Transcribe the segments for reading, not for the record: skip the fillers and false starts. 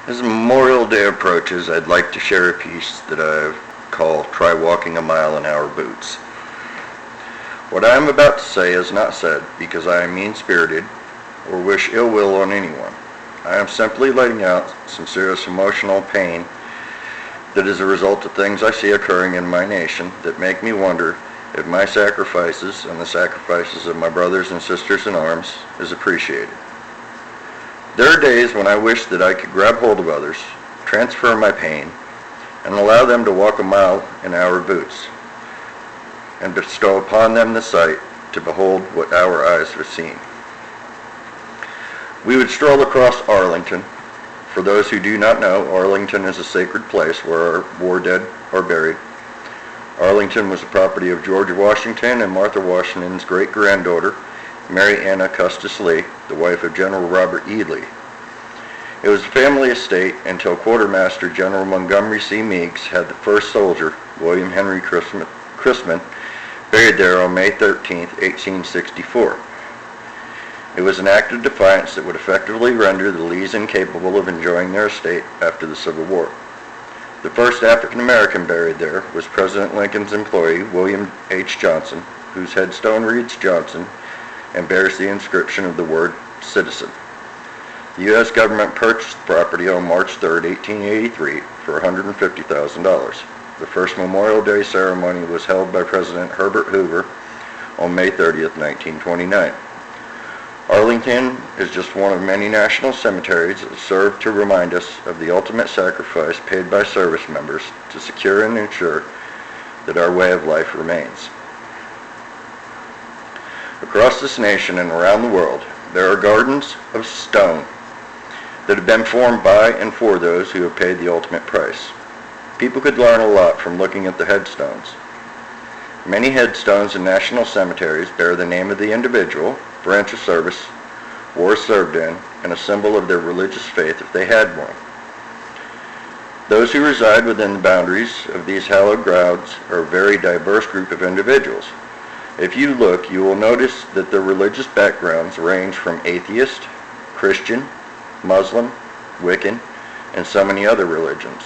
As Memorial Day approaches, I'd like to share a piece that I call Try Walking a Mile in Our Boots. What I am about to say is not said because I am mean-spirited or wish ill will on anyone. I am simply letting out some serious emotional pain that is a result of things I see occurring in my nation that make me wonder if my sacrifices and the sacrifices of my brothers and sisters in arms is appreciated. There are days when I wish that I could grab hold of others, transfer my pain, and allow them to walk a mile in our boots, and bestow upon them the sight to behold what our eyes have seen. We would stroll across Arlington. For those who do not know, Arlington is a sacred place where our war dead are buried. Arlington was the property of George Washington and Martha Washington's great-granddaughter, Mary Anna Custis Lee, the wife of General Robert E. Lee. It was a family estate until Quartermaster General Montgomery C. Meigs had the first soldier, William Henry Chrisman, buried there on May 13, 1864. It was an act of defiance that would effectively render the Lees incapable of enjoying their estate after the Civil War. The first African American buried there was President Lincoln's employee, William H. Johnson, whose headstone reads Johnson and bears the inscription of the word citizen. The U.S. government purchased the property on March 3, 1883 for $150,000. The first Memorial Day ceremony was held by President Herbert Hoover on May 30, 1929. Arlington is just one of many national cemeteries that serve to remind us of the ultimate sacrifice paid by service members to secure and ensure that our way of life remains. Across this nation and around the world, there are gardens of stone that have been formed by and for those who have paid the ultimate price. People could learn a lot from looking at the headstones. Many headstones in national cemeteries bear the name of the individual, branch of service, war served in, and a symbol of their religious faith if they had one. Those who reside within the boundaries of these hallowed grounds are a very diverse group of individuals. If you look, you will notice that their religious backgrounds range from atheist, Christian, Muslim, Wiccan, and so many other religions.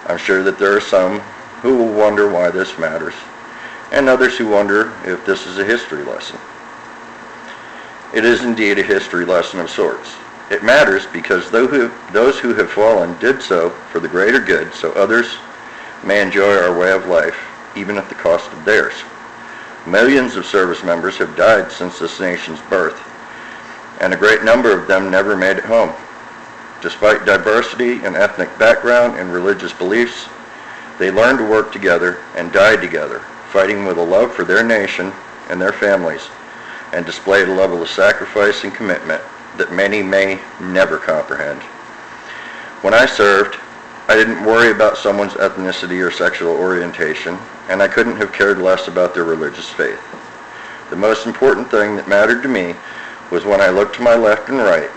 I'm sure that there are some who will wonder why this matters, and others who wonder if this is a history lesson. It is indeed a history lesson of sorts. It matters because those who have fallen did so for the greater good, so others may enjoy our way of life, even at the cost of theirs. Millions of service members have died since this nation's birth, and a great number of them never made it home. Despite diversity in ethnic background and religious beliefs, they learned to work together and died together, fighting with a love for their nation and their families, and displayed a level of sacrifice and commitment that many may never comprehend. When I served, I didn't worry about someone's ethnicity or sexual orientation, and I couldn't have cared less about their religious faith. The most important thing that mattered to me was when I looked to my left and right,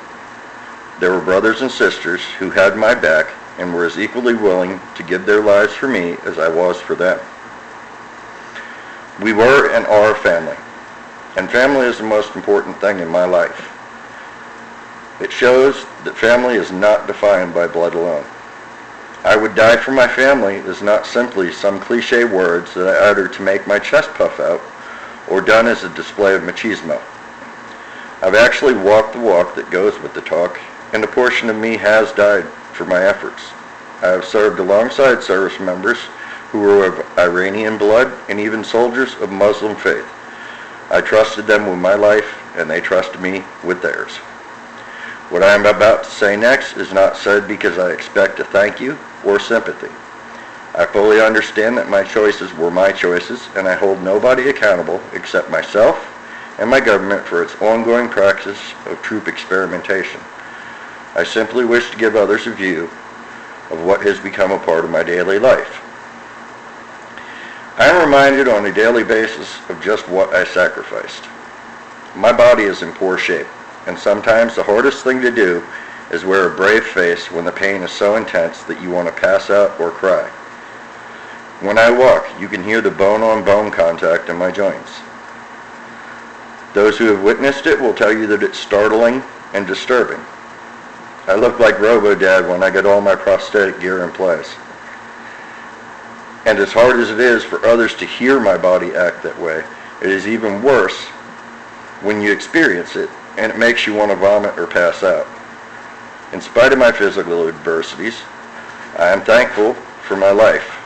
there were brothers and sisters who had my back and were as equally willing to give their lives for me as I was for them. We were and are a family, and family is the most important thing in my life. It shows that family is not defined by blood alone. I would die for my family is not simply some cliche words that I utter to make my chest puff out or done as a display of machismo. I've actually walked the walk that goes with the talk, and a portion of me has died for my efforts. I have served alongside service members who were of Iranian blood and even soldiers of Muslim faith. I trusted them with my life, and they trusted me with theirs. What I am about to say next is not said because I expect a thank you or sympathy. I fully understand that my choices were my choices, and I hold nobody accountable except myself and my government for its ongoing practice of troop experimentation. I simply wish to give others a view of what has become a part of my daily life. I am reminded on a daily basis of just what I sacrificed. My body is in poor shape, and sometimes the hardest thing to do is wear a brave face when the pain is so intense that you want to pass out or cry. When I walk, you can hear the bone-on-bone contact in my joints. Those who have witnessed it will tell you that it's startling and disturbing. I look like Robo-Dad when I get all my prosthetic gear in place. And as hard as it is for others to hear my body act that way, it is even worse when you experience it and it makes you want to vomit or pass out. In spite of my physical adversities, I am thankful for my life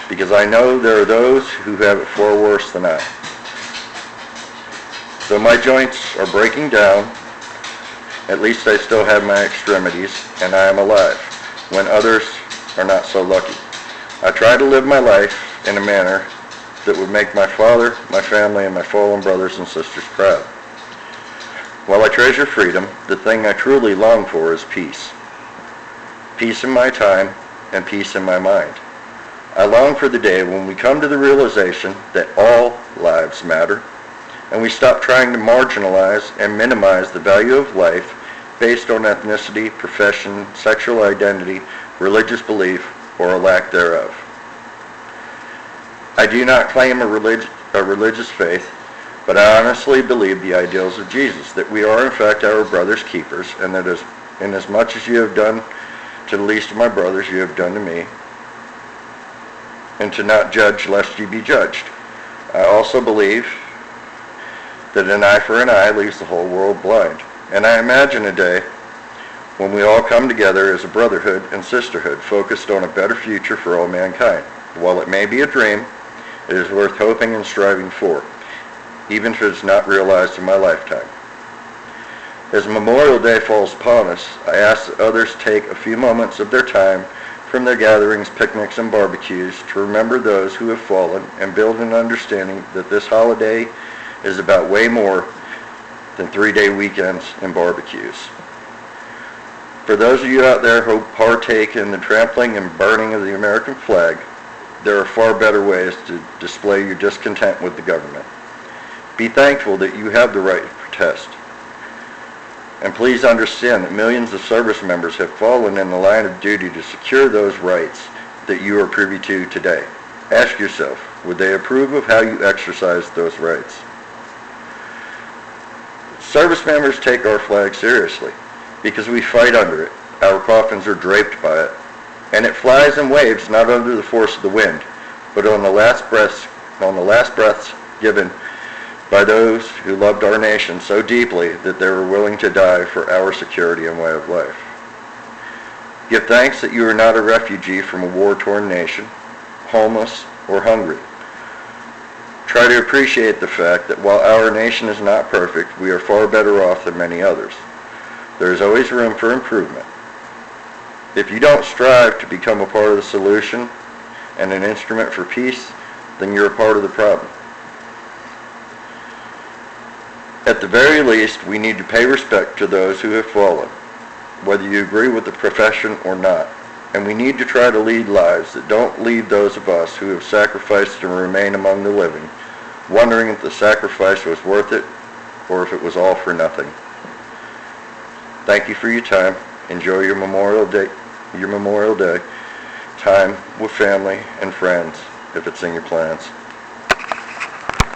because I know there are those who have it far worse than I. Though my joints are breaking down, at least I still have my extremities and I am alive, when others are not so lucky. I try to live my life in a manner that would make my father, my family, and my fallen brothers and sisters proud. While I treasure freedom, the thing I truly long for is peace. Peace in my time and peace in my mind. I long for the day when we come to the realization that all lives matter, and we stop trying to marginalize and minimize the value of life based on ethnicity, profession, sexual identity, religious belief, or a lack thereof. I do not claim a religious faith, but I honestly believe the ideals of Jesus, that we are in fact our brother's keepers, and that as much as you have done to the least of my brothers, you have done to me, and to not judge lest you be judged. I also believe that an eye for an eye leaves the whole world blind, and I imagine a day when we all come together as a brotherhood and sisterhood focused on a better future for all mankind. While it may be a dream, it is worth hoping and striving for, even if it is not realized in my lifetime. As Memorial Day falls upon us, I ask that others take a few moments of their time from their gatherings, picnics, and barbecues to remember those who have fallen and build an understanding that this holiday is about way more than 3-day weekends and barbecues. For those of you out there who partake in the trampling and burning of the American flag, there are far better ways to display your discontent with the government. Be thankful that you have the right to protest. And please understand that millions of service members have fallen in the line of duty to secure those rights that you are privy to today. Ask yourself, would they approve of how you exercise those rights? Service members take our flag seriously because we fight under it. Our coffins are draped by it, and it flies and waves not under the force of the wind, but on the last breaths given by those who loved our nation so deeply that they were willing to die for our security and way of life. Give thanks that you are not a refugee from a war-torn nation, homeless or hungry. Try to appreciate the fact that while our nation is not perfect, we are far better off than many others. There is always room for improvement. If you don't strive to become a part of the solution and an instrument for peace, then you're a part of the problem. At the very least, we need to pay respect to those who have fallen, whether you agree with the profession or not. And we need to try to lead lives that don't leave those of us who have sacrificed to remain among the living, wondering if the sacrifice was worth it or if it was all for nothing. Thank you for your time. Enjoy your Memorial Day time with family and friends if it's in your plans.